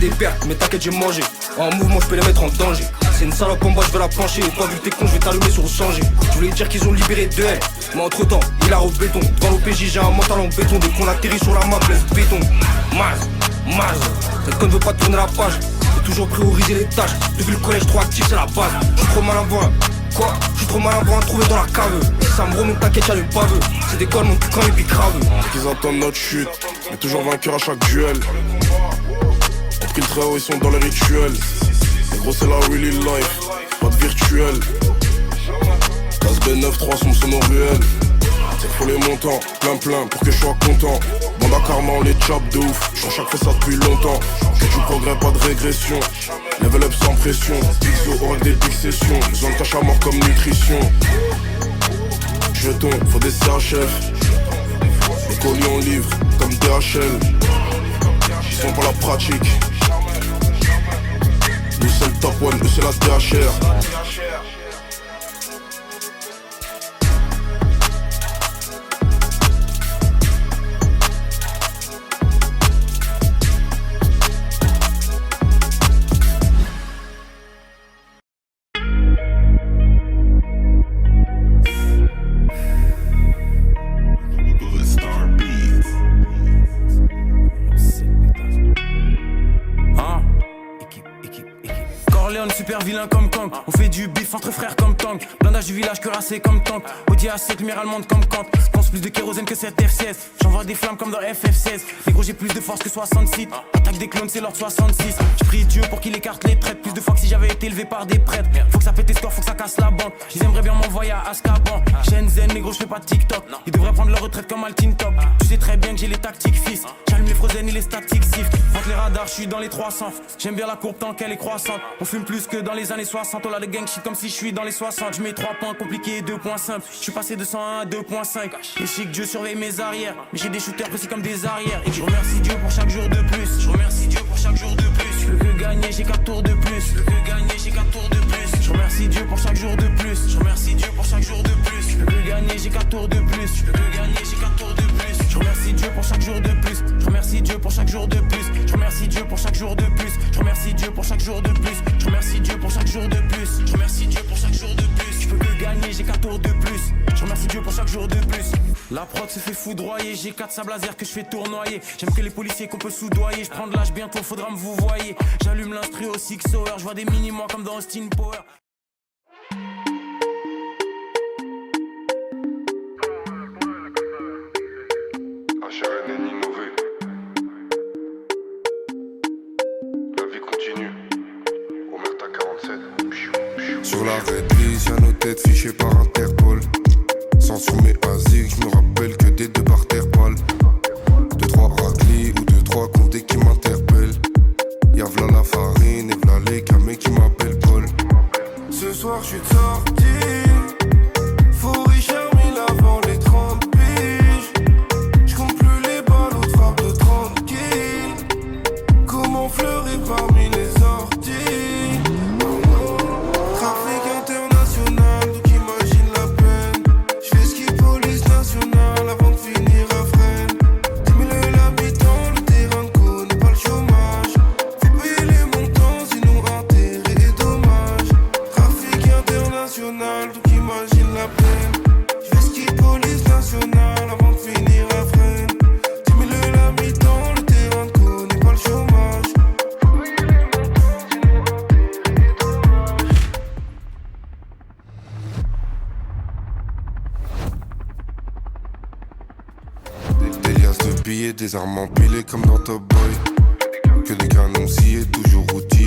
des pertes, mais t'inquiète j'ai mangé. En mouvement je peux les mettre en danger. C'est une salope en bas, je vais la plancher. Toi vu que t'es con, je vais t'allumer sur le changer. Je voulais dire qu'ils ont libéré de elle, mais entre temps, il a au béton. Dans l'OPJ j'ai un mental en béton. Dès qu'on atterrit sur la map, laisse béton. Maz, cette conne veut pas tourner la page. J'ai toujours priorisé les tâches. Depuis le collège, trop actif, c'est la base. J'suis trop malin pour un. Quoi? J'suis trop malin pour un trouver dans la cave. Si ça me remonte, t'inquiète, y'a le paveux. C'est des connes, mon cul quand il pique grave. Qu'ils entendent notre chute, mais toujours vainqueur à chaque duel. On pris le très haut, ils sont dans les rituels. Les gros c'est la really life, pas de virtuel. Classe B93 sont son réel. C'est faut les montants, plein pour que je sois content. Bande à karma on les chope de ouf, j'suis à chaque fois ça depuis longtemps. Que du progrès pas de régression, level up sans pression. Pixo aura des big sessions, besoin de tâche à mort comme nutrition. Jetons, faut des CHF. Les colis en livre comme DHL. Ils sont pour la pratique. Nous c'est le top one, eux c'est la DHR. Super vilain comme Kang, on fait du bif entre frères comme Tang. Blindage du village cuirassé comme tank. Audi A7, lumière allemande comme Kant. Pense plus de kérosène que cette F16. J'envoie des flammes comme dans FF16. Les gros j'ai plus de force que 66. Attaque des clones c'est l'ordre 66. J'prie Dieu pour qu'il écarte les traites. Plus de fois que si j'avais été élevé par des prêtres. Faut que ça pète tes scores, faut que ça casse la banque. Ils aimeraient bien m'envoyer à Azkaban. Shenzhen, les gros j'fais pas de TikTok. Ils devraient prendre leur retraite comme Altin Top. Tu sais très bien que j'ai les tactiques fils. J'allume les frozen et les statiques sift. Entre les radars j'suis dans les 300. J'aime bien la courbe tant qu'elle est croissante. On fume plus que dans les années 60. On a le gang shit comme si je suis dans les 60. Je mets 3 points compliqués et 2 points simples. Je suis passé de 101 à 2.5. Et chic Dieu surveille mes arrières. Mais j'ai des shooters précis comme des arrières. Et je remercie Dieu pour chaque jour de plus. Je remercie Dieu pour chaque jour de plus. Je peux que gagner, j'ai 4 tours de plus. Je peux que gagner, j'ai 4 tours de plus. Je remercie Dieu pour chaque jour de plus. Je remercie Dieu pour chaque jour de plus. Je peux que gagner, j'ai 4 tours de plus. Je peux que gagner, j'ai 4 tours de plus. Je remercie Dieu pour chaque jour de plus. Je remercie Dieu pour chaque jour de plus. Je remercie Dieu pour chaque jour de plus. Je remercie Dieu pour chaque jour de plus. Je remercie Dieu pour chaque jour de plus. Je remercie Dieu pour chaque jour de plus. Je peux que gagner, j'ai 4 tours de plus. Je remercie Dieu pour chaque jour de plus. La prod se fait foudroyer. J'ai 4 sables laser que je fais tournoyer. J'aime que les policiers qu'on peut soudoyer. Je prends de l'âge bientôt, faudra me vous voyez. J'allume l'instru au 6 hour. Je vois des mini-mois comme dans Austin Power. HRN innové. La vie continue. Omerta 47. Sur la red list, y'a nos têtes fichées par Interpol. Sans sur mes asiques, je me rappelle que des deux par Interpol. 2-3 raclis ou 2-3 condés qui m'interpellent. Y'a v'là la farine et v'là les camés qui m'appellent Paul. Ce soir je suis de sortie. Faut Richard Mille avant les 30 piges. J'compte plus les balles aux frappes de tranquille. Comment fleurir parmi les orties. Trafic international, donc imagine la peine. J'fais ski police nationale avant de finir à Fresnes. 10 000 l'habitant, le terrain connaît pas le chômage. Faut payer les montants, sinon intérêt et dommages. Trafic international, donc imagine la peine. J'fais ski police nationale avant de finir à Fresnes. 10 000 l'habitant, le terrain connaît pas le chômage. Des liasses de billets, des armes empilées comme dans Top Boy. Que des canons sciés, toujours routiers.